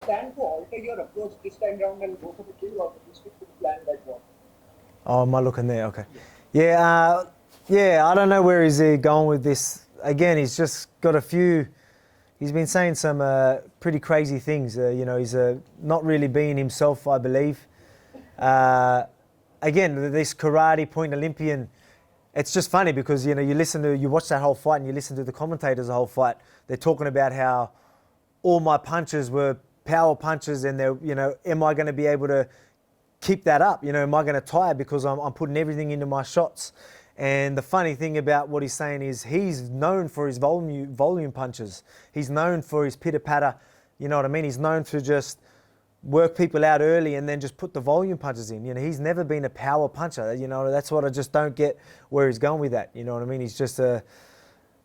plan to alter your approach this time round and go for the kill, or you stick to the plan like what? Oh, am I looking there? Okay. Yeah, yeah. I don't know where he's going with this. Again, he's just got a few. He's been saying some pretty crazy things. You know, he's not really being himself, I believe. Again, this karate point Olympian. It's just funny because you know you watch that whole fight and you listen to the commentators the whole fight. They're talking about how all my punches were power punches, and they're am I going to be able to keep that up? You know, am I going to tire because I'm putting everything into my shots? And the funny thing about what he's saying is he's known for his volume punches. He's known for his pitter patter. You know what I mean? He's known to just work people out early and then just put the volume punches in. You know, he's never been a power puncher. You know, that's what I just don't get where he's going with that. You know what I mean? He's just a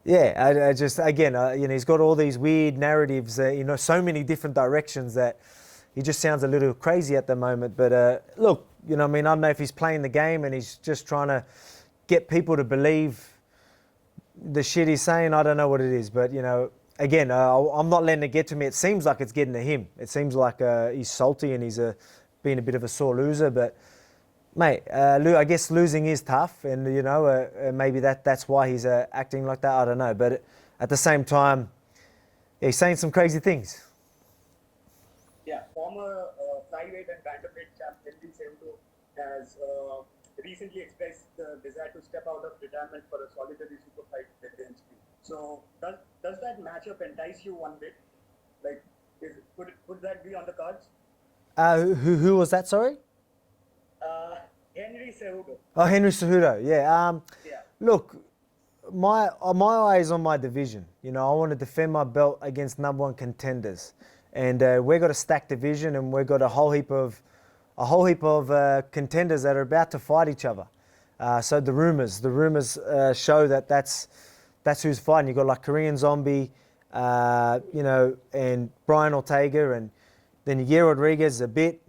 I just again, he's got all these weird narratives. So many different directions that he just sounds a little crazy at the moment. But look, I don't know if he's playing the game and he's just trying to get people to believe the shit he's saying. I don't know what it is, but again, I'm not letting it get to me. It seems like it's getting to him. It seems like he's salty and he's being a bit of a sore loser. But mate, I guess losing is tough, and maybe that's why he's acting like that. I don't know, but at the same time, he's saying some crazy things. Yeah, former flyweight and bantamweight champ Henry Cejudo has recently expressed the desire to step out of retirement for a solitary super fight against you. So does that matchup entice you one bit? Like, could that be on the cards? Who was that? Sorry. Henry Cejudo. Oh, Henry Cejudo. Yeah. Yeah. Look, my eye is on my division. I want to defend my belt against number one contenders, and we've got a stacked division, and we've got a whole heap of contenders that are about to fight each other. So the rumors show that that's who's fighting. You've got like Korean Zombie, and Brian Ortega, and then Yair Rodriguez a bit,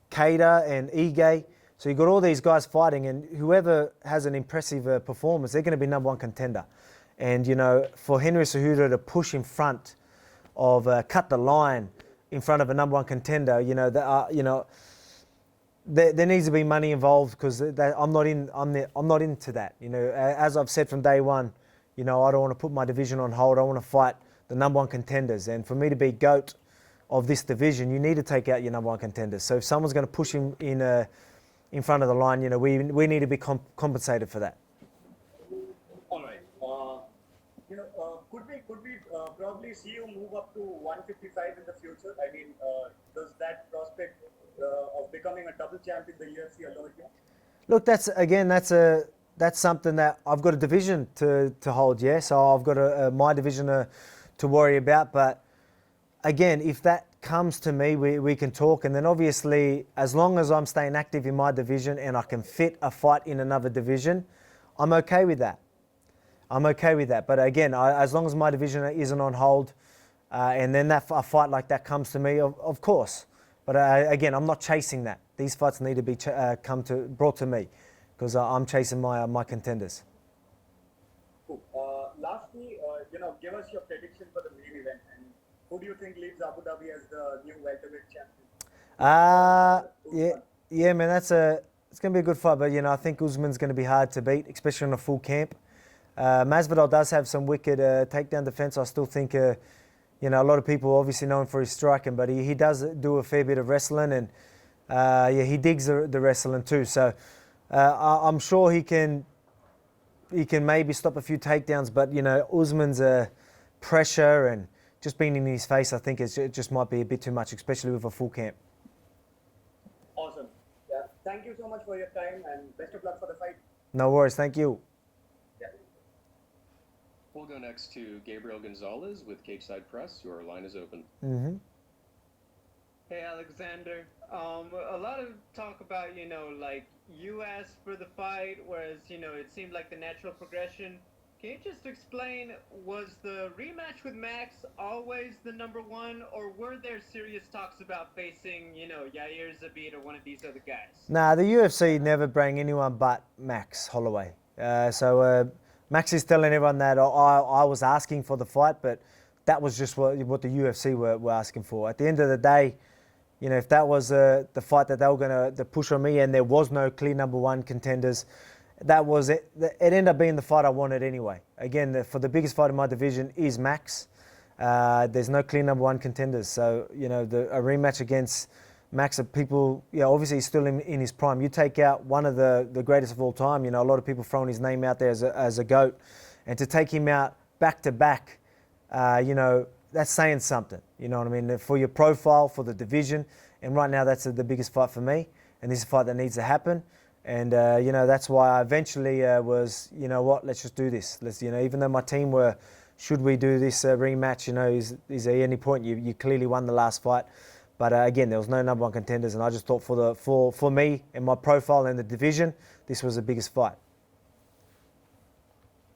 Keita and Ige. So you've got all these guys fighting, and whoever has an impressive performance, they're going to be number one contender. And, for Henry Cejudo to push in front of, cut the line in front of a number one contender, there needs to be money involved, because I'm not into that. As I've said from day one, I don't want to put my division on hold. I want to fight the number one contenders. And for me to be GOAT of this division, you need to take out your number one contenders. So if someone's going to push him in front of the line, we need to be compensated for that. All right. Could we probably see you move up to 155 in the future? I mean, does that prospect of becoming a double champ in the UFC alone you? Look, that's something that I've got a division to hold. Yeah, so I've got my division to worry about. But again, if that comes to me, we can talk. And then obviously, as long as I'm staying active in my division and I can fit a fight in another division, I'm okay with that. But again, as long as my division isn't on hold, and then a fight like that comes to me, of course. But again, I'm not chasing that. These fights need to be brought to me, because I'm chasing my contenders. Cool. Lastly, give us your prediction for the main event, and who do you think leaves Abu Dhabi as the new welterweight champion? Yeah, man, it's going to be a good fight, but I think Usman's going to be hard to beat, especially on a full camp. Masvidal does have some wicked takedown defense. I still think, a lot of people obviously know him for his striking, but he does do a fair bit of wrestling, and he digs the wrestling too. So I'm sure he can maybe stop a few takedowns, but Usman's pressure and just being in his face, I think it just might be a bit too much, especially with a full camp. Awesome. Yeah. Thank you so much for your time, and best of luck for the fight. No worries. Thank you. Yeah. We'll go next to Gabriel Gonzalez with Cakeside Press. Your line is open. Mm-hmm. Hey, Alexander. A lot of talk about, like you asked for the fight, whereas, it seemed like the natural progression. Can you just explain, was the rematch with Max always the number one, or were there serious talks about facing, Yair Zabit or one of these other guys? Nah, the UFC never bring anyone but Max Holloway. So Max is telling everyone that I was asking for the fight, but that was just what the UFC were asking for. At the end of the day, You know, if that was the fight that they were going to push on me and there was no clear number one contenders, that was it. It ended up being the fight I wanted anyway. Again, for the biggest fight in my division is Max. There's no clear number one contenders. So, you know, a rematch against Max, people, yeah, obviously he's still in his prime. You take out one of the greatest of all time, you know, a lot of people throwing his name out there as a GOAT. And to take him out back to back, you know, that's saying something. You know what I mean? For your profile, for the division. And right now that's the biggest fight for me. And this is a fight that needs to happen. And, you know, that's why I eventually was, you know what, let's just do this. Let's, you know, even though my team were, should we do this rematch, you know, is there any point? You clearly won the last fight. But again, there was no number one contenders. And I just thought for me and my profile and the division, this was the biggest fight.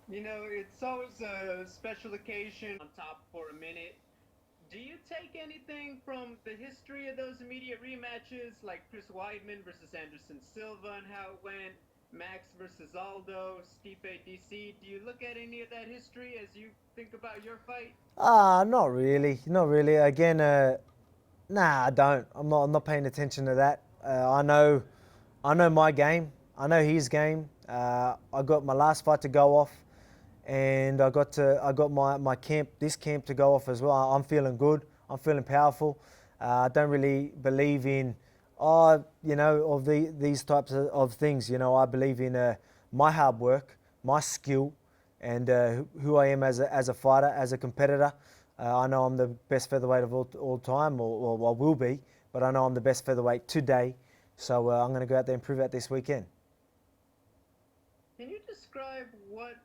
You know, it's always a special occasion on top for a minute. Do you take anything from the history of those immediate rematches, like Chris Weidman versus Anderson Silva and how it went, Max versus Aldo, Stipe DC? Do you look at any of that history as you think about your fight? Not really. Not really. Again, nah, I don't. I'm not paying attention to that. I know my game. I know his game. I got my last fight to go off. And I got my camp, this camp to go off as well. I'm feeling good. I'm feeling powerful. I don't really believe in, you know, of these types of things. You know, I believe in my hard work, my skill, and who I am as a fighter, as a competitor. I know I'm the best featherweight of all time, or I will be. But I know I'm the best featherweight today. So I'm going to go out there and prove that this weekend. Can you describe what's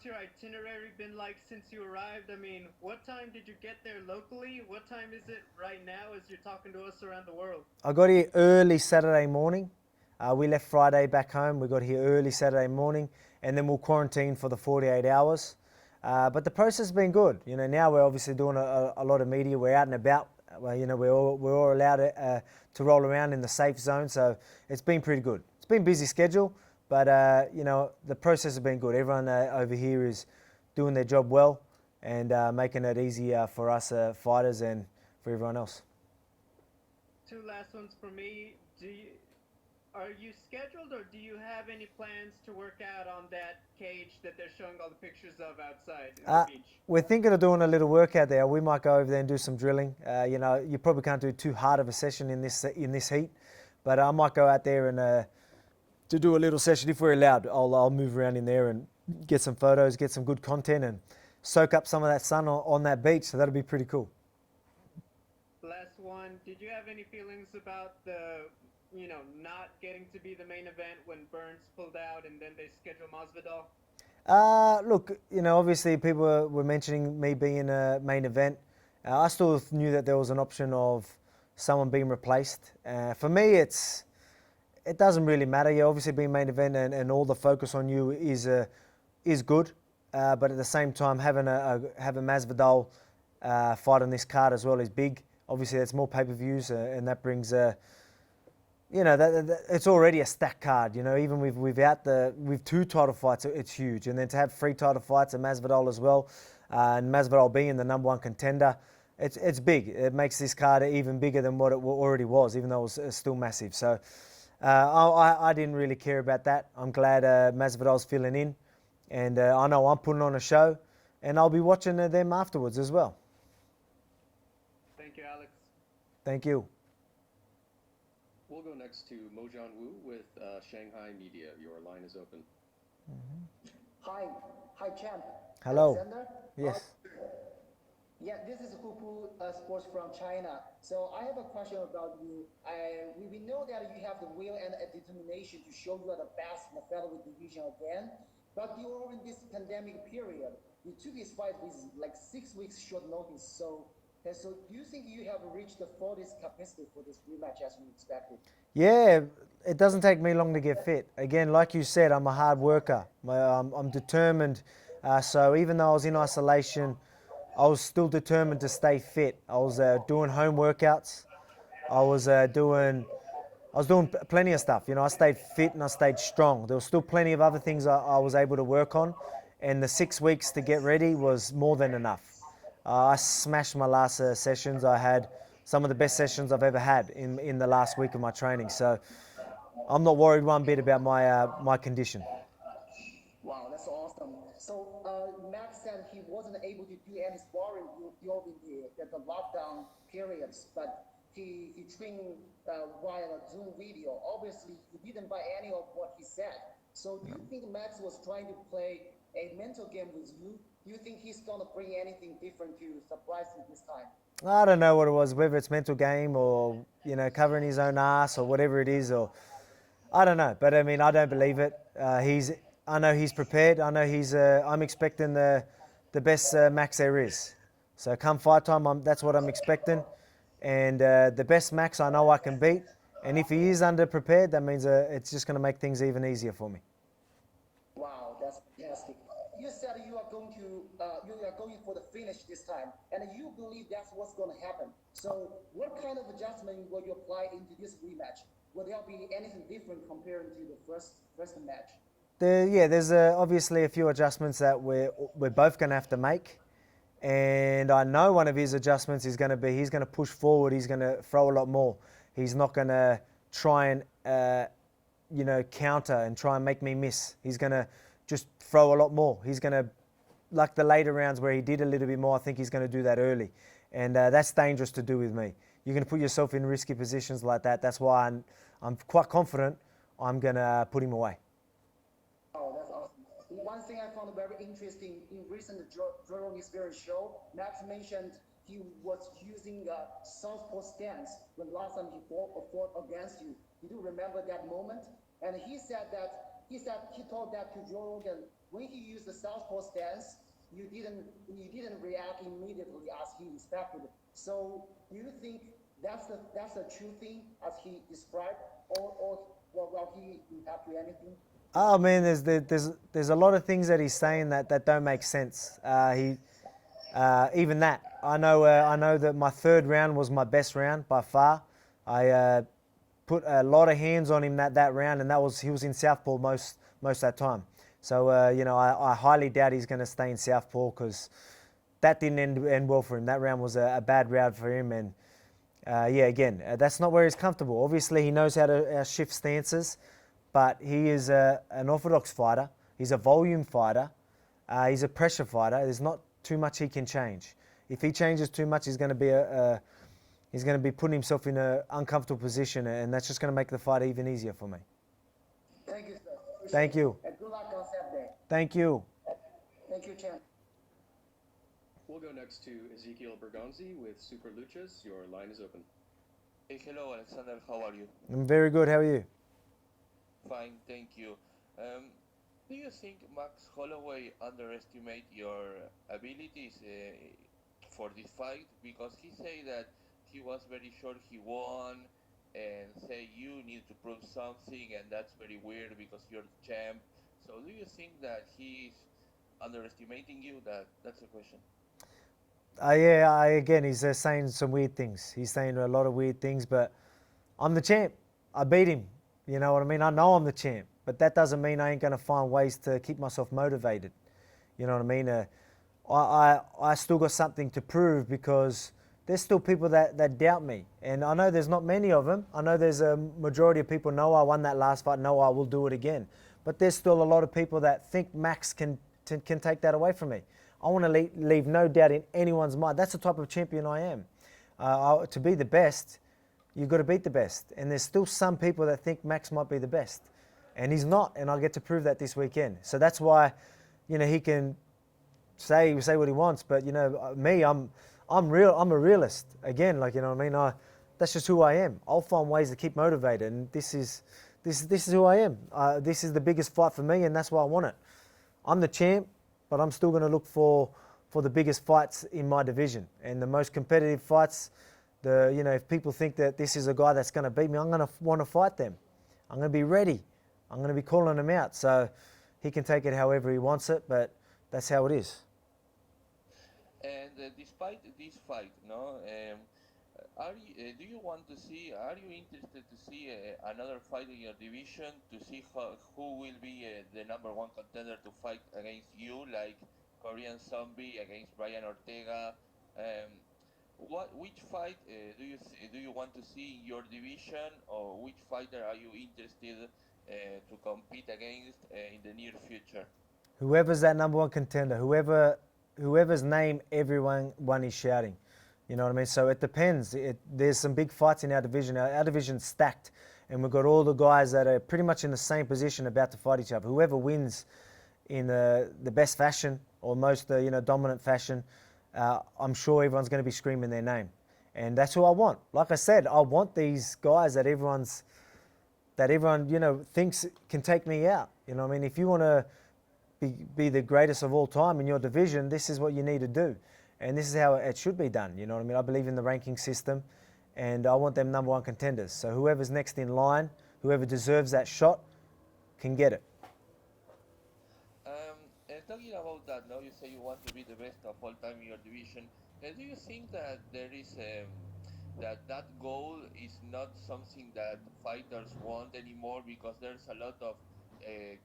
your itinerary been like since you arrived? I mean, what time did you get there locally? What time is it right now as you're talking to us around the world? I got here early Saturday morning. We left Friday back home. We got here early Saturday morning, and then we'll quarantine for the 48 hours. But the process has been good. You know, now we're obviously doing a lot of media. We're out and about. Well, you know, we're all allowed to roll around in the safe zone. So it's been pretty good. It's been a busy schedule. But, you know, the process has been good. Everyone over here is doing their job well and making it easy for us fighters and for everyone else. Two last ones for me. Are you scheduled or do you have any plans to work out on that cage that they're showing all the pictures of outside in the beach? We're thinking of doing a little workout there. We might go over there and do some drilling. You know, you probably can't do too hard of a session in this heat. But I might go out there and to do a little session if we're allowed. I'll move around in there and get some photos, get some good content, and soak up some of that sun on that beach. So that'll be pretty cool. Last one. Did you have any feelings about not getting to be the main event when Burns pulled out and then they scheduled Masvidal? Look, you know, obviously people were mentioning me being a main event. I still knew that there was an option of someone being replaced. For me, it doesn't really matter. You obviously being main event and all the focus on you is good, but at the same time having Masvidal fight on this card as well is big. Obviously, that's more pay-per-views, and that brings you know it's already a stacked card. You know, even with two title fights, it's huge, and then to have 3 title fights and Masvidal as well, and Masvidal being the number one contender. It's big. It makes this card even bigger than what it already was, even though it was still massive. So. I didn't really care about that. I'm glad Masvidal's filling in, and I know I'm putting on a show, and I'll be watching them afterwards as well. Thank you, Alex. Thank you. We'll go next to Mojan Wu with Shanghai Media. Your line is open. Hi, champ. Hello. Alexander? Yes. Yeah, this is Hupu Sports from China. So I have a question about you. We know that you have the will and determination to show you are the best in the featherweight division again. But during this pandemic period, you took this fight with like 6 weeks short notice. So do you think you have reached the fullest capacity for this rematch as you expected? Yeah, it doesn't take me long to get fit. Again, like you said, I'm a hard worker. I'm determined. So even though I was in isolation, I was still determined to stay fit. I was doing home workouts. I was doing plenty of stuff. You know, I stayed fit and I stayed strong. There was still plenty of other things I was able to work on, and the 6 weeks to get ready was more than enough. I smashed my last sessions. I had some of the best sessions I've ever had in the last week of my training. So I'm not worried one bit about my condition. Wow, that's awesome. So Max said he wasn't able to do any sparring during the lockdown periods, but he trained via a Zoom video. Obviously, he didn't buy any of what he said. So do you think Max was trying to play a mental game with you? Do you think he's gonna bring anything different to surprise you this time? I don't know what it was, whether it's mental game or covering his own ass or whatever it is, or I don't know. But I mean, I don't believe it. I know he's prepared. I know I'm expecting the best Max there is. So come fight time, that's what I'm expecting. And the best Max I know I can beat. And if he is underprepared, that means it's just going to make things even easier for me. Wow, that's fantastic. You said you are going for the finish this time, and you believe that's what's going to happen. So, what kind of adjustment will you apply into this rematch? Will there be anything different compared to the first match? There's obviously a few adjustments that we're both going to have to make. And I know one of his adjustments is going to be he's going to push forward. He's going to throw a lot more. He's not going to try and counter and try and make me miss. He's going to just throw a lot more. He's going to, like the later rounds where he did a little bit more, I think he's going to do that early. And that's dangerous to do with me. You're going to put yourself in risky positions like that. That's why I'm quite confident I'm going to put him away. Oh, that's awesome. One thing I found very interesting in recent Joe Experience show, Max mentioned he was using a southpaw stance when last time he fought against you. You do remember that moment? And he told that to Joe Rogan when he used the southpaw stance, you didn't react immediately as he expected. So do you think that's a true thing as he described, or will he impact you anything? Oh man, there's a lot of things that he's saying that don't make sense. Even that, I know that my third round was my best round by far. I put a lot of hands on him that round, and he was in southpaw most of that time. So I highly doubt he's going to stay in southpaw because that didn't end well for him. That round was a bad round for him, and that's not where he's comfortable. Obviously, he knows how to shift stances, but he is an orthodox fighter. He's a volume fighter. He's a pressure fighter. There's not too much he can change. If he changes too much, he's going to be putting himself in an uncomfortable position, and that's just going to make the fight even easier for me. Thank you, sir. Thank you. And good luck on Saturday. Thank you. Thank you, champ. We'll go next to Ezekiel Bergonzi with Super Luchas. Your line is open. Hey, hello, Alexander. How are you? I'm very good. How are you? Fine, thank you. Do you think Max Holloway underestimate your abilities for this fight? Because he said that he was very sure he won, and say you need to prove something, and that's very weird because you're the champ. So do you think that he's underestimating you? That's the question. Again, he's saying some weird things. He's saying a lot of weird things, but I'm the champ. I beat him. You know what I mean? I know I'm the champ, but that doesn't mean I ain't going to find ways to keep myself motivated. You know what I mean? I still got something to prove because there's still people that doubt me. And I know there's not many of them. I know there's a majority of people know I won that last fight, know I will do it again. But there's still a lot of people that think Max can take that away from me. I want to leave no doubt in anyone's mind. That's the type of champion I am. To be the best, you've got to beat the best. And there's still some people that think Max might be the best. And he's not, and I get to prove that this weekend. So that's why, he can say what he wants. But, me, I'm a realist. Again, that's just who I am. I'll find ways to keep motivated, and this is who I am. This is the biggest fight for me, and that's why I want it. I'm the champ, but I'm still going to look for the biggest fights in my division and the most competitive fights. If people think that this is a guy that's going to beat me, I'm going to want to fight them. I'm going to be ready. I'm going to be calling them out. So he can take it however he wants it, but that's how it is. And despite this fight, no, are you interested to see another fight in your division to see who will be the number one contender to fight against you, like Korean Zombie against Brian Ortega? which fight do you want to see in your division, or which fighter are you interested to compete against in the near future? Whoever's that number one contender, whoever's name everyone is shouting. You know what I mean? So it depends. There's some big fights in our division. Our division's stacked, and we've got all the guys that are pretty much in the same position about to fight each other. Whoever wins in the best fashion or most dominant fashion, I'm sure everyone's going to be screaming their name, and that's who I want. Like I said, I want these guys that everyone thinks can take me out. You know what I mean? If you want to be the greatest of all time in your division, this is what you need to do. And this is how it should be done. You know what I mean? I believe in the ranking system, and I want them number one contenders. So whoever's next in line, whoever deserves that shot, can get it. And talking about that, now you say you want to be the best of all time in your division. Do you think that there is that goal is not something that fighters want anymore, because there's a lot of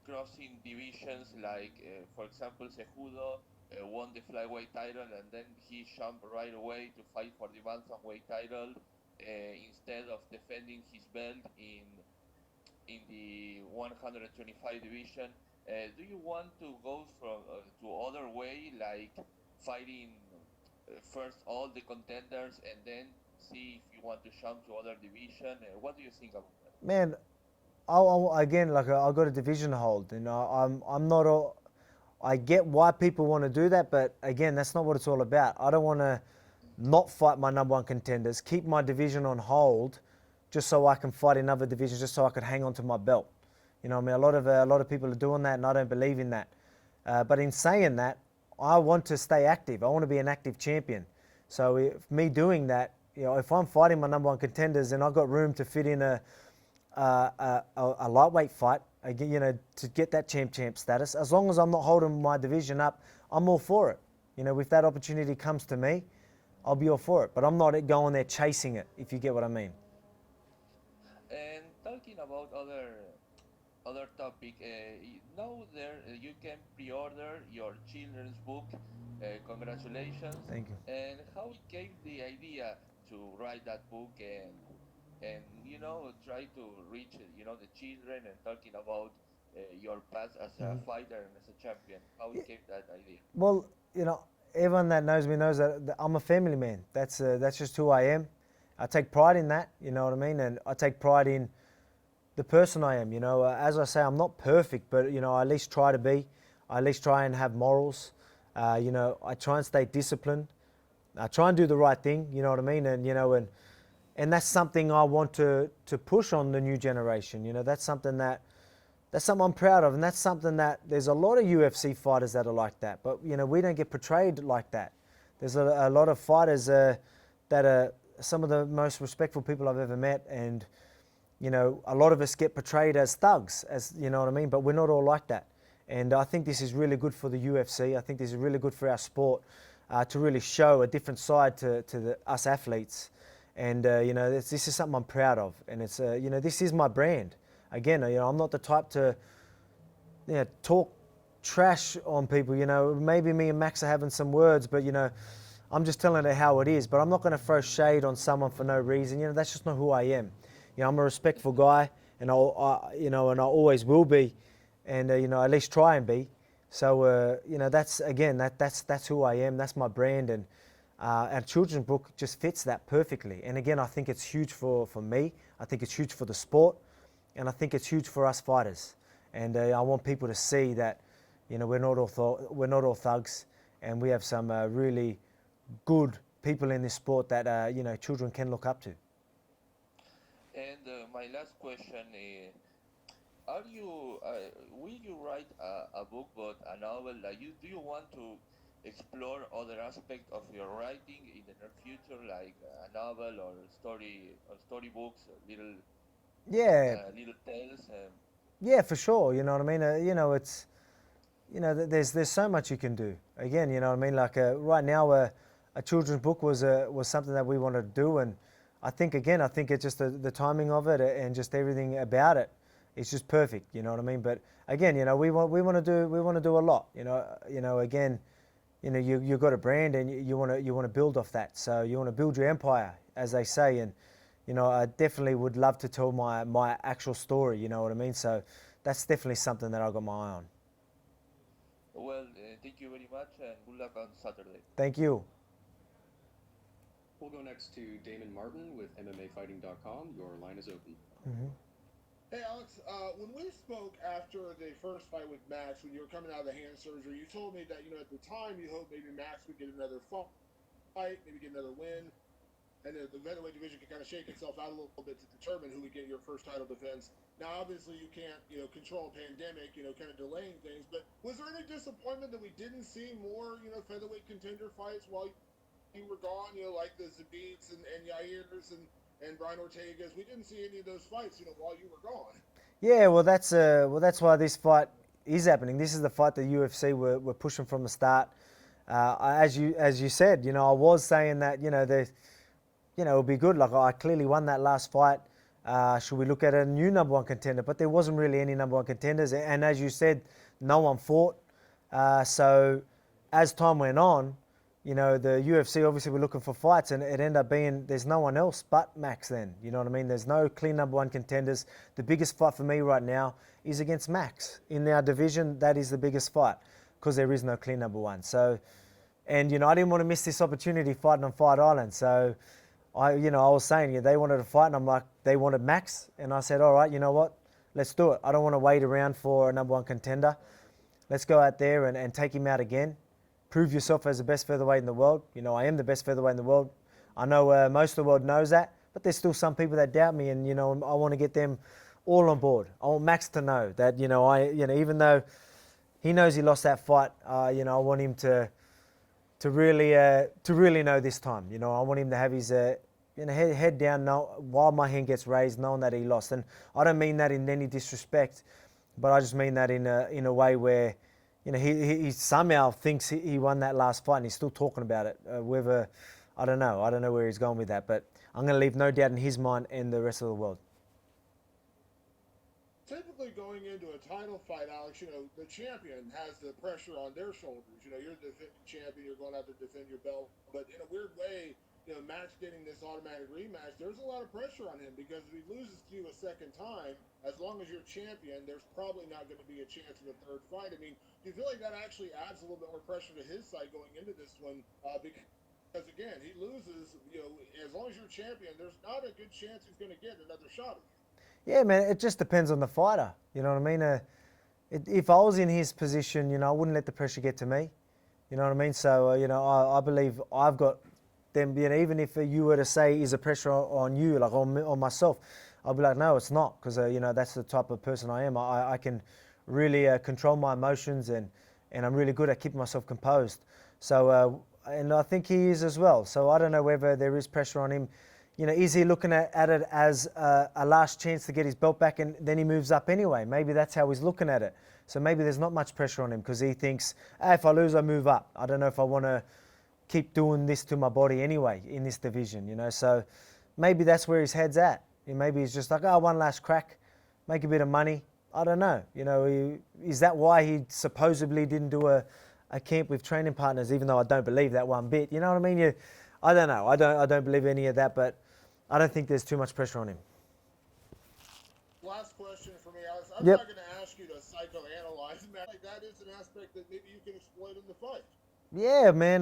crossing divisions, like for example Cejudo won the flyweight title and then he jumped right away to fight for the bantamweight title instead of defending his belt in the 125 division. Do you want to go from to other way, like fighting first all the contenders and then see if you want to jump to other division? What do you think about that? Man, again, like I've got a division to hold. You know, I'm not all. I get why people want to do that, but again, that's not what it's all about. I don't want to not fight my number one contenders, keep my division on hold, just so I can fight in other divisions, just so I could hang on to my belt. You know, what I mean, a lot of people are doing that, and I don't believe in that. But in saying that, I want to stay active. I want to be an active champion. So me doing that, you know, if I'm fighting my number one contenders and I've got room to fit in a lightweight fight, again, you know, to get that champ status, as long as I'm not holding my division up, I'm all for it. You know, if that opportunity comes to me, I'll be all for it. But I'm not going there chasing it, if you get what I mean. And talking about other topic, now there you can pre-order your children's book. Congratulations! Thank you. And how it came the idea to write that book, and try to reach the children, and talking about your past as a fighter and as a champion. How it came that idea? Well, you know, everyone that knows me knows that I'm a family man. That's just who I am. I take pride in that, you know what I mean? And I take pride in the person I am, you know. As I say, I'm not perfect, but, you know, I at least try to be. I at least try and have morals. You know, I try and stay disciplined. I try and do the right thing, you know what I mean? And, you know, and that's something I want to push on the new generation. You know, that's something I'm proud of, and that's something that there's a lot of UFC fighters that are like that, but, you know, we don't get portrayed like that. There's a lot of fighters that are some of the most respectful people I've ever met, and, you know, a lot of us get portrayed as thugs, as, you know what I mean, but we're not all like that. And I think this is really good for the UFC. I think this is really good for our sport, to really show a different side to us athletes. And, you know, this is something I'm proud of, and it's, you know, this is my brand. Again, you know, I'm not the type to, you know, talk trash on people. You know, maybe me and Max are having some words, but, you know, I'm just telling it how it is. But I'm not going to throw shade on someone for no reason. You know, that's just not who I am. You know, I'm a respectful guy, and I always will be, and you know, at least try and be. So, you know, that's who I am. That's my brand, and our children's book just fits that perfectly. And again, I think it's huge for me. I think it's huge for the sport. And I think it's huge for us fighters, and I want people to see that, you know, we're not all thugs, and we have some really good people in this sport that you know, children can look up to. And my last question is, will you write a book, but a novel? Do you want to explore other aspects of your writing in the near future, like a novel or storybooks, Yeah, little tales? yeah, for sure. You know what I mean. You know, it's, you know, there's so much you can do. Again, you know what I mean. Like right now, a children's book was something that we wanted to do, and I think it's just the timing of it and just everything about it. It's just perfect. You know what I mean. But again, you know, we want to do a lot. You know, again, you've got a brand and you want to build off that. So you want to build your empire, as they say. And I definitely would love to tell my actual story. You know what I mean? So that's definitely something that I got my eye on. Well, thank you very much and good luck on Saturday. Thank you. We'll go next to Damon Martin with MMAfighting.com. Your line is open. Hey Alex, when we spoke after the first fight with Max, when you were coming out of the hand surgery, you told me that at the time you hoped maybe Max would get another fight, maybe get another win, and the featherweight division could kind of shake itself out a little bit to determine who would get your first title defense. Now, obviously, you can't control a pandemic, kind of delaying things. But was there any disappointment that we didn't see more featherweight contender fights while you were gone? Like the Zabits and Yairs and Brian Ortega's. We didn't see any of those fights, while you were gone. Yeah, well, that's why this fight is happening. This is the fight the UFC were pushing from the start. As you said, I was saying that it'll be good. Like I clearly won that last fight. Should we look at a new number one contender? But there wasn't really any number one contenders, and as you said, no one fought. So as time went on, the UFC obviously were looking for fights, and it ended up being there's no one else but Max then. You know what I mean? There's no clear number one contenders. The biggest fight for me right now is against Max. In our division, that is the biggest fight because there is no clear number one. So, and I didn't want to miss this opportunity fighting on Fight Island. So, I was saying, they wanted to fight, and I'm like, they wanted Max. And I said, all right, you know what? Let's do it. I don't want to wait around for a number one contender. Let's go out there and take him out again. Prove yourself as the best featherweight in the world. I am the best featherweight in the world. I know most of the world knows that, but there's still some people that doubt me, and I want to get them all on board. I want Max to know that even though he knows he lost that fight, I want him to really know this time. I want him to have his head down while my hand gets raised, knowing that he lost. And I don't mean that in any disrespect, but I just mean that in a way where he somehow thinks he won that last fight, and he's still talking about it. Whether I don't know where he's going with that, but I'm going to leave no doubt in his mind and the rest of the world. Typically going into a title fight, Alex, the champion has the pressure on their shoulders. You're the defending champion, you're going out to defend your belt. But in a weird way, Max getting this automatic rematch, there's a lot of pressure on him because if he loses to you a second time, as long as you're champion, there's probably not going to be a chance of a third fight. I mean, do you feel like that actually adds a little bit more pressure to his side going into this one? Because again, he loses, as long as you're champion, there's not a good chance he's going to get another shot at you. Yeah, man, it just depends on the fighter. You know what I mean? If I was in his position, I wouldn't let the pressure get to me. You know what I mean? So, I believe I've got them, even if you were to say, is the pressure on you, like on myself, I'll be like, no, it's not, because, that's the type of person I am. I can really control my emotions, and I'm really good at keeping myself composed. So, and I think he is as well. So I don't know whether there is pressure on him. Is he looking at it as a last chance to get his belt back, and then he moves up anyway? Maybe that's how he's looking at it. So maybe there's not much pressure on him because he thinks, if I lose, I move up. I don't know if I want to keep doing this to my body anyway in this division, So maybe that's where his head's at. Maybe he's just like, one last crack, make a bit of money. I don't know. Is that why he supposedly didn't do a camp with training partners, even though I don't believe that one bit? You know what I mean? I don't know. I don't believe any of that, but I don't think there's too much pressure on him. Last question for me, Alex. I'm Yep. not going to ask you to psychoanalyze him. Like that is an aspect that maybe you can exploit in the fight. Yeah, man.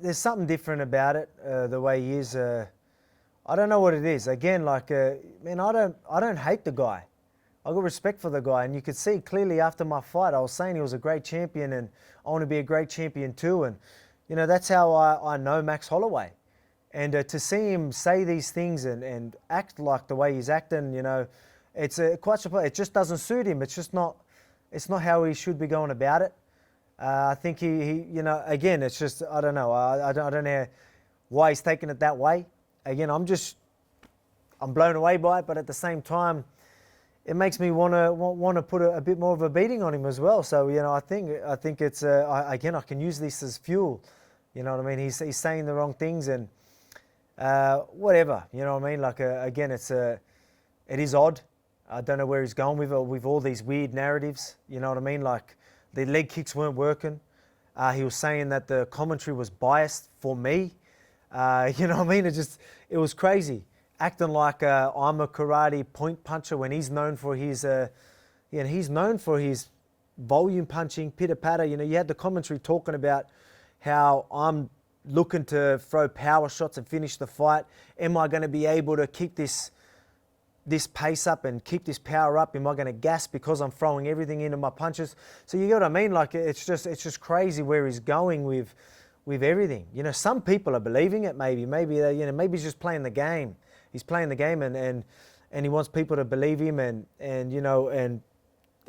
There's something different about it. The way he is. I don't know what it is. Again, man, I don't hate the guy. I got respect for the guy, and you could see clearly after my fight, I was saying he was a great champion, and I want to be a great champion too. And that's how I know Max Holloway. And to see him say these things and act like the way he's acting, it's quite surprising. It just doesn't suit him. It's not how he should be going about it. I think he again, it's just, I don't know. I don't know why he's taking it that way. Again, I'm blown away by it, but at the same time, it makes me want to put a bit more of a beating on him as well. So I think it's I can use this as fuel. You know what I mean? He's saying the wrong things and whatever. You know what I mean? Again, it is odd. I don't know where he's going with all these weird narratives. You know what I mean? Like the leg kicks weren't working. He was saying that the commentary was biased for me. You know what I mean? It was crazy. Acting like I'm a karate point puncher when he's known for his, he's known for his volume punching, pitter patter. You know, you had the commentary talking about how I'm looking to throw power shots and finish the fight. Am I going to be able to keep this pace up and keep this power up? Am I going to gas because I'm throwing everything into my punches? So you get what I mean? Like it's just crazy where he's going with everything. You know, some people are believing it. Maybe maybe he's just playing the game. He's playing the game and he wants people to believe him and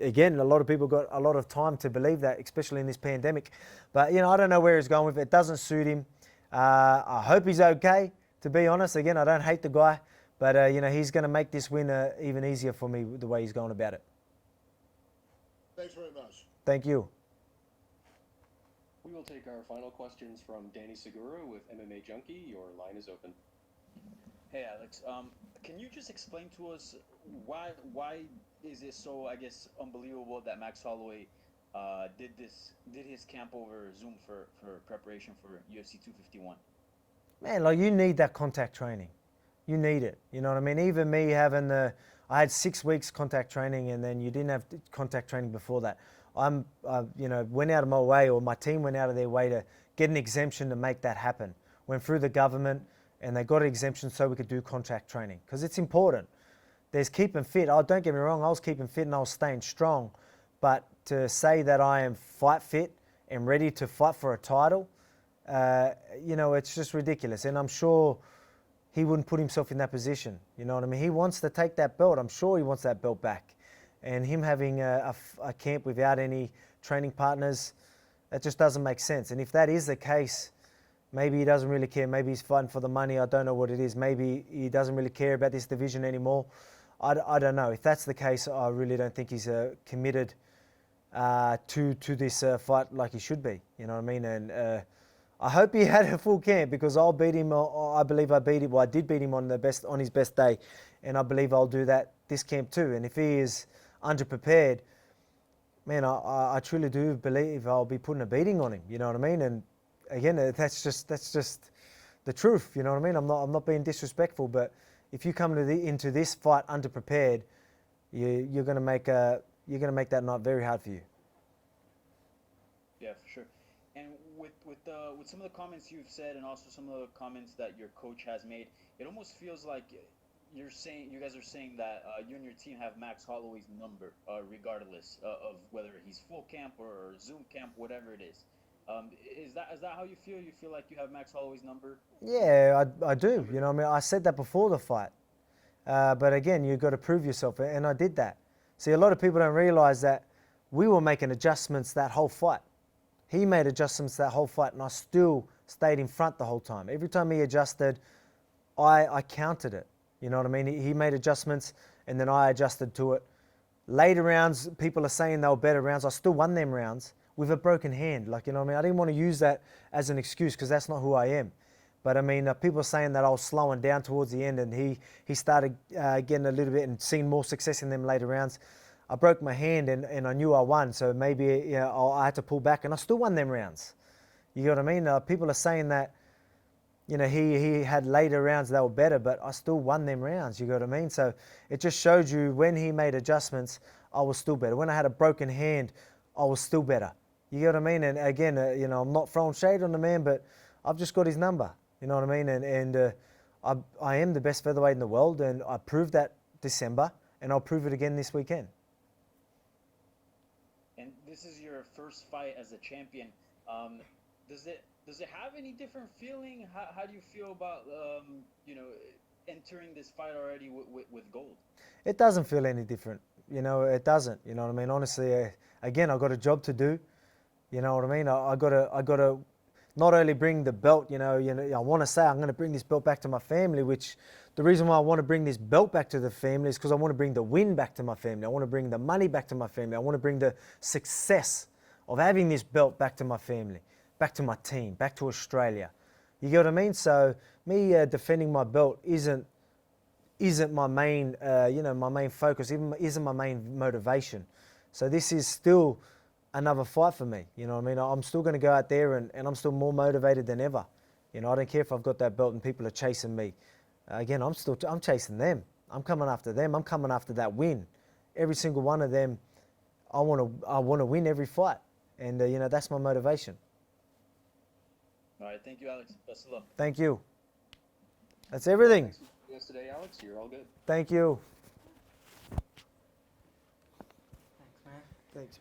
again, a lot of people got a lot of time to believe that, especially in this pandemic. But I don't know where he's going with it. It doesn't suit him. I hope he's okay. To be honest, again, I don't hate the guy. But, he's going to make this win even easier for me the way he's going about it. Thanks very much. Thank you. We will take our final questions from Danny Segura with MMA Junkie. Your line is open. Hey Alex, can you just explain to us why is it so, I guess, unbelievable that Max Holloway did his camp over Zoom for preparation for UFC 251? Man, like you need that contact training. You need it. You know what I mean? Even me having I had 6 weeks contact training and then you didn't have contact training before that. Went out of my way, or my team went out of their way to get an exemption to make that happen. Went through the government and they got an exemption so we could do contact training because it's important. There's keeping fit. Oh, don't get me wrong, I was keeping fit and I was staying strong. But to say that I am fight fit and ready to fight for a title, it's just ridiculous. And I'm sure he wouldn't put himself in that position. You know what I mean? He wants to take that belt. I'm sure he wants that belt back. And him having a camp without any training partners, that just doesn't make sense. And if that is the case, maybe he doesn't really care. Maybe he's fighting for the money. I don't know what it is. Maybe he doesn't really care about this division anymore. I don't know. If that's the case, I really don't think he's committed to this fight like he should be. You know what I mean? And I hope he had a full camp because I'll beat him. I believe I beat him. Well, I did beat him on his best day, and I believe I'll do that this camp too. And if he is underprepared, man, I truly do believe I'll be putting a beating on him. You know what I mean? And again, that's just the truth. You know what I mean? I'm not being disrespectful, but if you come into this fight underprepared, you're going to make that night very hard for you. Yeah, for sure. And with some of the comments you've said, and also some of the comments that your coach has made, it almost feels like you guys are saying that you and your team have Max Holloway's number, regardless of whether he's full camp or Zoom camp, whatever it is. Is that how you feel? You feel like you have Max Holloway's number? Yeah, I do. You know what I mean? I said that before the fight. But again, you've got to prove yourself, and I did that. See, a lot of people don't realize that we were making adjustments that whole fight. He made adjustments that whole fight, and I still stayed in front the whole time. Every time he adjusted, I countered it. You know what I mean? He made adjustments, and then I adjusted to it. Later rounds, people are saying they were better rounds. I still won them rounds with a broken hand. Like, you know what I mean? I didn't want to use that as an excuse because that's not who I am. But, I mean, people are saying that I was slowing down towards the end, and he started getting a little bit and seeing more success in them later rounds. I broke my hand, and I knew I won, so maybe I had to pull back, and I still won them rounds. You know what I mean? People are saying that, he had later rounds that were better, but I still won them rounds. You know what I mean? So it just showed you when he made adjustments, I was still better. When I had a broken hand, I was still better. You know what I mean? And again, I'm not throwing shade on the man, but I've just got his number. You know what I mean? And I am the best featherweight in the world, and I proved that December, and I'll prove it again this weekend. And this is your first fight as a champion. Does it have any different feeling? How do you feel about entering this fight already with gold? It doesn't feel any different. It doesn't. You know what I mean? Honestly, again, I've got a job to do. You know what I mean? I gotta not only bring the belt. I want to say I'm going to bring this belt back to my family. Which the reason why I want to bring this belt back to the family is because I want to bring the win back to my family. I want to bring the money back to my family. I want to bring the success of having this belt back to my family, back to my team, back to Australia. You get what I mean? So me defending my belt isn't my main, my main focus. Isn't my main motivation. So this is still another fight for me. You know what I mean? I'm still going to go out there and I'm still more motivated than ever. You know, I don't care if I've got that belt and people are chasing me. Again, I'm chasing them. I'm coming after them. I'm coming after that win. Every single one of them, I want to win every fight. And, you know, that's my motivation. All right, thank you, Alex. Best of luck. Thank you. That's everything. Thanks for joining us today, Alex. You're all good. Thank you. Thanks, man. Thanks.